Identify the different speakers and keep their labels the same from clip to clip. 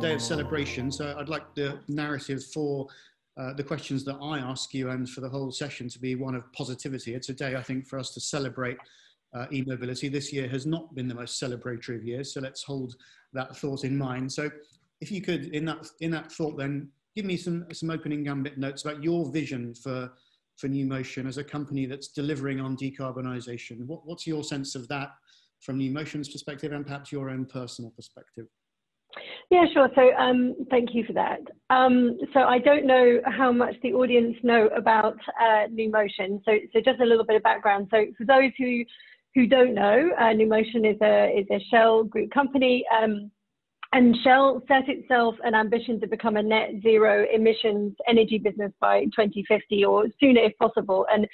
Speaker 1: day of celebration, so I'd like the narrative for the questions that I ask you and for the whole session to be one of positivity. It's a day, I think, for us to celebrate e-mobility. This year has not been the most celebratory of years, so let's hold that thought in mind. So if you could, in that thought then, give me some opening gambit notes about your vision for NewMotion as a company that's delivering on decarbonisation. What's your sense of that from NewMotion's perspective and perhaps your own personal perspective?
Speaker 2: Yeah, sure. So thank you for that. So I don't know how much the audience know about NewMotion. So just a little bit of background. So for those who don't know, NewMotion is a Shell group company, and Shell set itself an ambition to become a net zero emissions energy business by 2050 or sooner if possible. And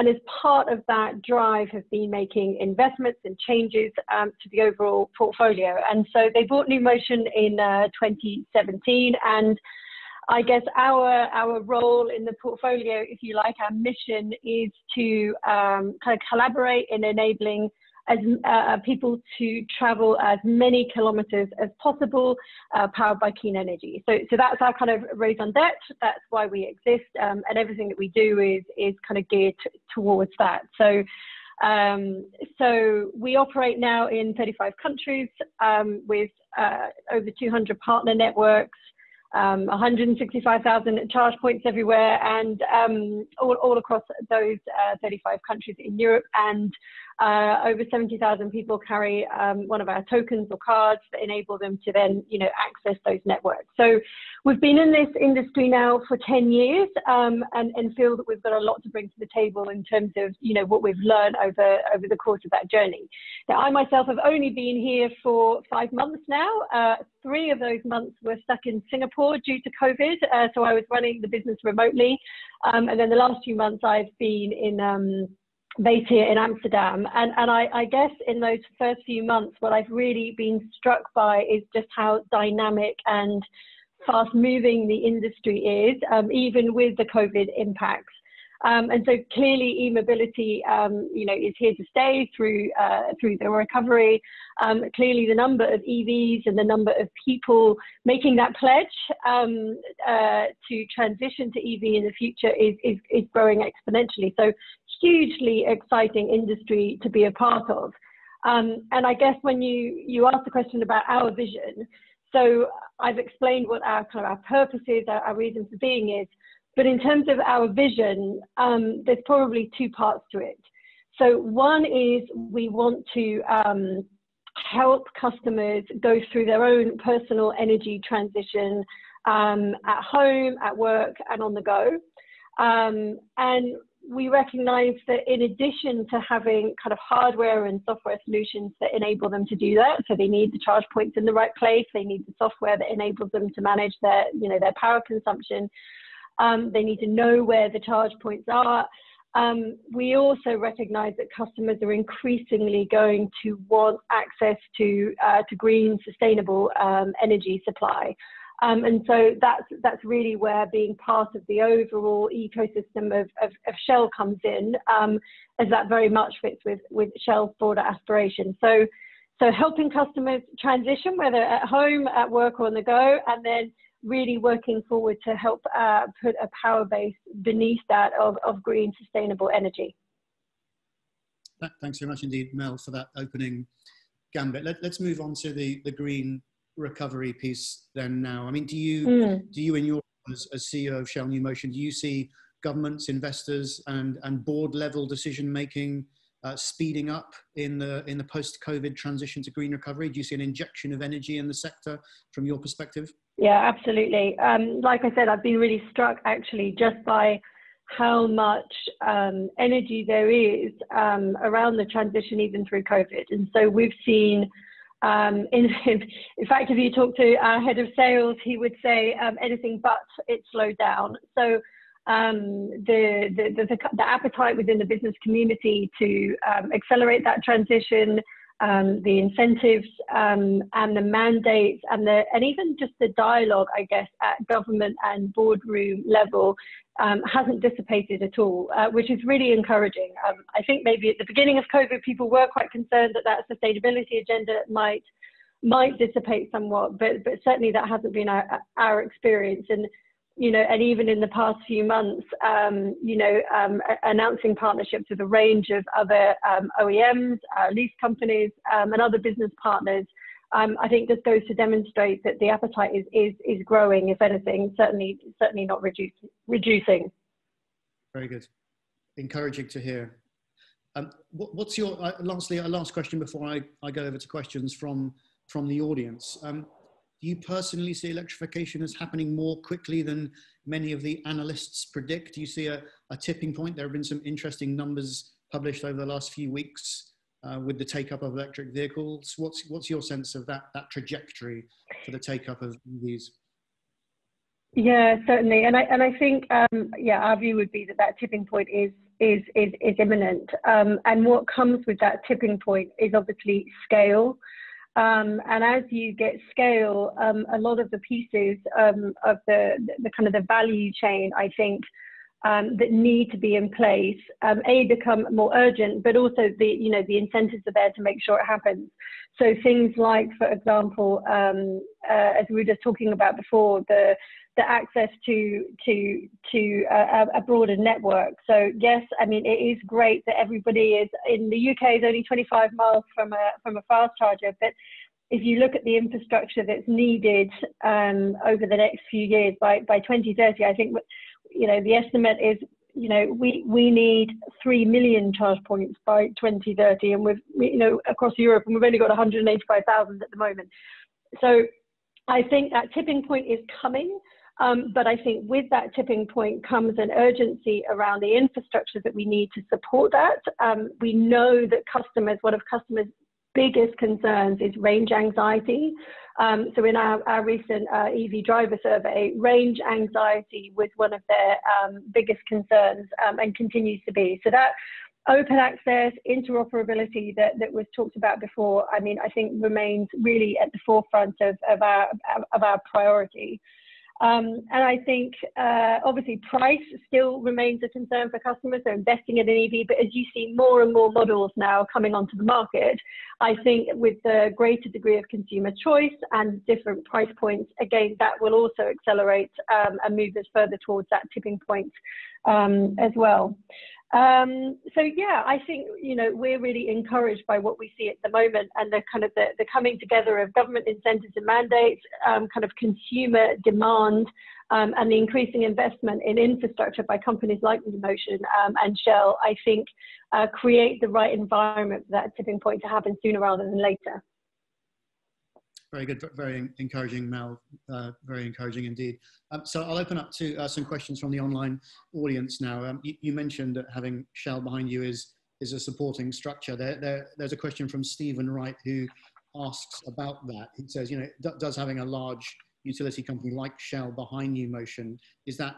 Speaker 2: as part of that drive have been making investments and changes to the overall portfolio. And so they bought NewMotion in 2017. And I guess our role in the portfolio, if you like, our mission is to kind of collaborate in enabling as people to travel as many kilometers as possible, powered by clean energy. So that's our kind of raison d'etre. That's why we exist, and everything that we do is kind of geared towards that. So we operate now in 35 countries with over 200 partner networks, 165,000 charge points everywhere, and all across those 35 countries in Europe, and over 70,000 people carry one of our tokens or cards that enable them to then, access those networks. So we've been in this industry now for 10 years and feel that we've got a lot to bring to the table in terms of, what we've learned over the course of that journey. Now, I myself have only been here for 5 months now. 3 of those months were stuck in Singapore due to COVID, so I was running the business remotely. And then the last few months I've been based here in Amsterdam. And I guess in those first few months, what I've really been struck by is just how dynamic and fast moving the industry is, even with the COVID impacts. And so clearly e-mobility, is here to stay through the recovery. Clearly the number of EVs and the number of people making that pledge to transition to EV in the future is growing exponentially. So hugely exciting industry to be a part of. And I guess when you asked the question about our vision, so I've explained what our purpose is, our reason for being is. But in terms of our vision, there's probably 2 parts to it. So one is we want to help customers go through their own personal energy transition at home, at work, and on the go. And we recognize that in addition to having kind of hardware and software solutions that enable them to do that, so they need the charge points in the right place, they need the software that enables them to manage their power consumption. They need to know where the charge points are. We also recognize that customers are increasingly going to want access to green, sustainable energy supply. And so that's really where being part of the overall ecosystem of Shell comes in, as that very much fits with Shell's broader aspirations. So helping customers transition, whether at home, at work, or on the go, and then really working forward to help put a power base beneath that of green, sustainable energy.
Speaker 1: Thanks very much indeed, Mel, for that opening gambit. Let's move on to the green recovery piece then now. I mean, do you in your as CEO of Shell NewMotion, do you see governments, investors, and board level decision making speeding up in the post-COVID transition to green recovery? Do you see an injection of energy in the sector from your perspective?
Speaker 2: Yeah, absolutely. Like I said, I've been really struck actually just by how much energy there is around the transition even through COVID. And so we've seen, in fact, if you talk to our head of sales, he would say anything but it slowed down. So the appetite within the business community to accelerate that transition, the incentives and the mandates and even just the dialogue, I guess, at government and boardroom level hasn't dissipated at all, which is really encouraging. I think maybe at the beginning of COVID, people were quite concerned that sustainability agenda might might dissipate somewhat, but certainly that hasn't been our experience. And and even in the past few months, announcing partnerships with a range of other OEMs, lease companies, and other business partners, I think just goes to demonstrate that the appetite is growing, if anything, certainly not reducing.
Speaker 1: Very good. Encouraging to hear. What's your, lastly, a last question before I go over to questions from the audience. Do you personally see electrification as happening more quickly than many of the analysts predict? Do you see a tipping point? There have been some interesting numbers published over the last few weeks with the take-up of electric vehicles. What's your sense of that trajectory for the take-up of EVs?
Speaker 2: Yeah, certainly, and I think our view would be that tipping point is imminent, and what comes with that tipping point is obviously scale. And as you get scale, a lot of the pieces of the kind of the value chain, I think, that need to be in place, become more urgent, but also the incentives are there to make sure it happens. So things like, for example, as we were just talking about before, the access to a broader network. So yes, I mean, it is great that everybody is in the UK is only 25 miles from a fast charger, but if you look at the infrastructure that's needed over the next few years, by 2030, I think the estimate is we need 3 million charge points by 2030, and we've across Europe, and we've only got 185,000 at the moment. So I think that tipping point is coming. But I think with that tipping point comes an urgency around the infrastructure that we need to support that. We know that one of customers' biggest concerns is range anxiety. So in our recent EV driver survey, range anxiety was one of their biggest concerns, and continues to be. So that open access, interoperability that was talked about before, I mean, I think remains really at the forefront of our priority. And I think obviously price still remains a concern for customers, so investing in an EV, but as you see more and more models now coming onto the market, I think with the greater degree of consumer choice and different price points, again, that will also accelerate and move us further towards that tipping point as well. So yeah, I think we're really encouraged by what we see at the moment, and the kind of the coming together of government incentives and mandates, kind of consumer demand, and the increasing investment in infrastructure by companies like NewMotion and Shell, I think create the right environment for that tipping point to happen sooner rather than later.
Speaker 1: Very good, very encouraging, Mel, very encouraging indeed. So I'll open up to some questions from the online audience now. You mentioned that having Shell behind you is a supporting structure. There's a question from Stephen Wright who asks about that. He says, does having a large utility company like Shell behind NewMotion, is that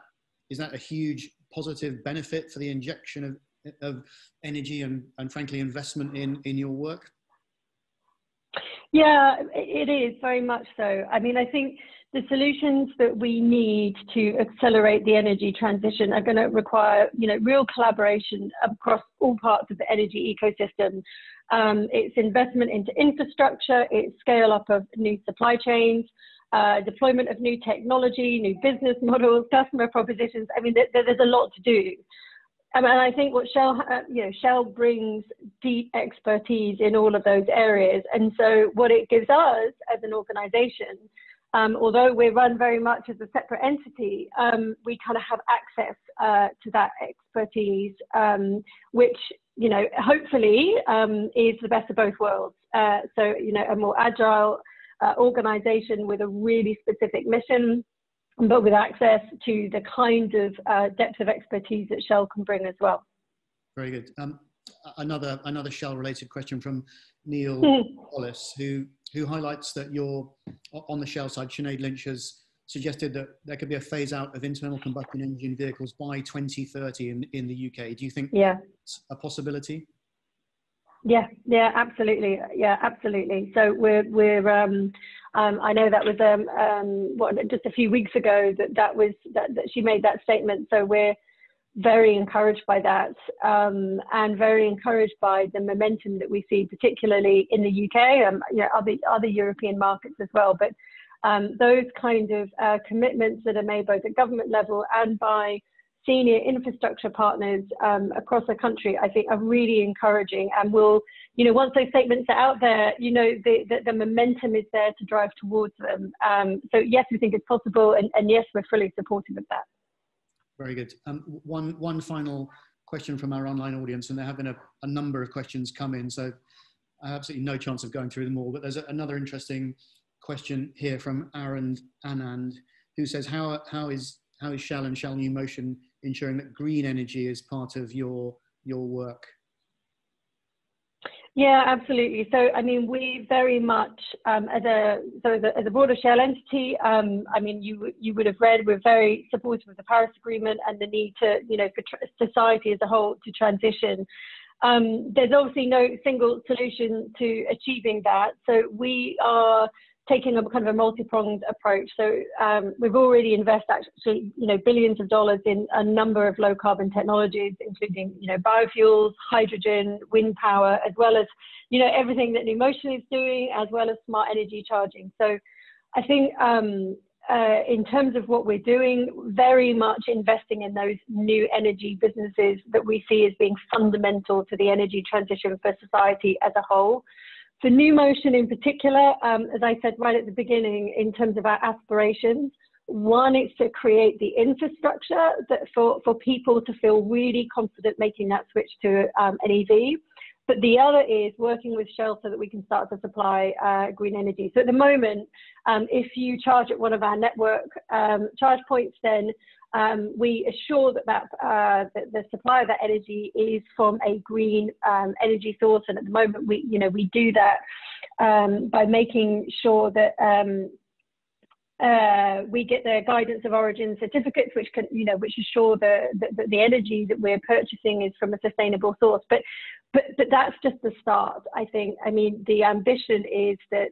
Speaker 1: a huge positive benefit for the injection of energy and frankly investment in your work?
Speaker 2: Yeah, it is very much so. I mean, I think the solutions that we need to accelerate the energy transition are going to require, real collaboration across all parts of the energy ecosystem. It's investment into infrastructure, it's scale up of new supply chains, deployment of new technology, new business models, customer propositions. I mean, there's a lot to do. And I think what Shell brings deep expertise in all of those areas. And so what it gives us as an organization, although we're run very much as a separate entity, we kind of have access to that expertise, which, hopefully is the best of both worlds. So, a more agile organization with a really specific mission, but with access to the kind of depth of expertise that Shell can bring as well.
Speaker 1: Very good. Another Shell-related question from Neil Wallace, who highlights that you're on the Shell side. Sinead Lynch has suggested that there could be a phase out of internal combustion engine vehicles by 2030 in the UK. Do you think that's a possibility?
Speaker 2: Yeah, absolutely. Yeah, absolutely. So we're I know that was just a few weeks ago that she made that statement. So we're very encouraged by that, and very encouraged by the momentum that we see, particularly in the UK, other European markets as well. But those kind of commitments that are made both at government level and by senior infrastructure partners across the country, I think are really encouraging, and will, once those statements are out there, the momentum is there to drive towards them. So yes, we think it's possible, and yes, we're fully supportive of that.
Speaker 1: Very good. One final question from our online audience, and there have been a number of questions come in, so I have absolutely no chance of going through them all, but there's another interesting question here from Aaron Anand, who says, how is Shell and Shell NewMotion ensuring that green energy is part of your work?
Speaker 2: Yeah, absolutely. So, I mean, we very much, as a broader Shell entity, I mean, you would have read, we're very supportive of the Paris Agreement and the need to, for society as a whole to transition. There's obviously no single solution to achieving that. So we are taking a kind of a multi-pronged approach. So we've already invested actually, billions of dollars in a number of low carbon technologies, including, biofuels, hydrogen, wind power, as well as, everything that NewMotion is doing, as well as smart energy charging. So I think in terms of what we're doing, very much investing in those new energy businesses that we see as being fundamental to the energy transition for society as a whole. For NewMotion in particular, as I said right at the beginning, in terms of our aspirations, one is to create the infrastructure that for people to feel really confident making that switch to an EV. But the other is working with Shell so that we can start to supply green energy. So at the moment, if you charge at one of our network charge points, then we assure that the supply of that energy is from a green energy source. And at the moment, we do that by making sure that we get the guidance of origin certificates, which can, which assure the energy that we're purchasing is from a sustainable source. But that's just the start, I think. I mean, the ambition is that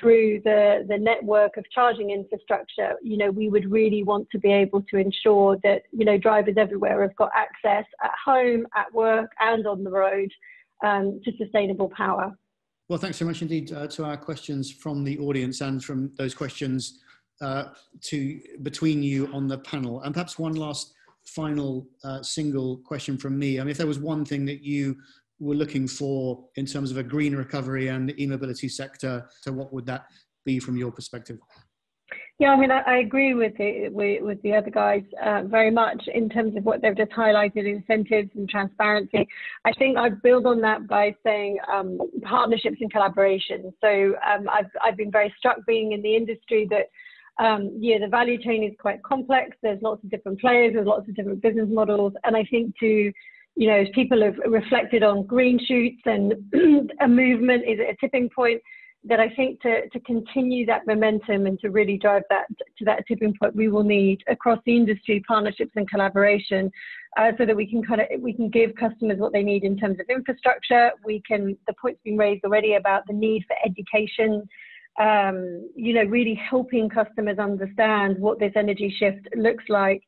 Speaker 2: through the network of charging infrastructure, we would really want to be able to ensure that, drivers everywhere have got access at home, at work, and on the road to sustainable power.
Speaker 1: Well, thanks so much indeed to our questions from the audience and from those questions between you on the panel. And perhaps one last final single question from me. I mean, if there was one thing that you were looking for in terms of a green recovery and the e-mobility sector, so what would that be from your perspective?
Speaker 2: Yeah, I mean, I agree with the other guys very much in terms of what they've just highlighted, incentives and transparency. I think I'd build on that by saying partnerships and collaboration. So I've been very struck being in the industry that the value chain is quite complex. There's lots of different players, there's lots of different business models, and I think as people have reflected on green shoots and a movement is at a tipping point, that I think to continue that momentum and to really drive that to that tipping point, we will need across the industry partnerships and collaboration so that we can give customers what they need in terms of infrastructure. The point's been raised already about the need for education, really helping customers understand what this energy shift looks like.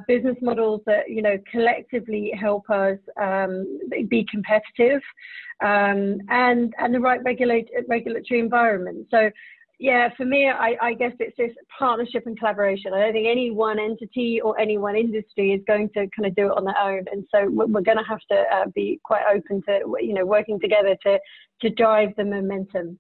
Speaker 2: Business models that collectively help us be competitive, and the right regulatory environment. So yeah, for me, I guess it's this partnership and collaboration. I don't think any one entity or any one industry is going to kind of do it on their own, and so we're going to have to be quite open to working together to drive the momentum.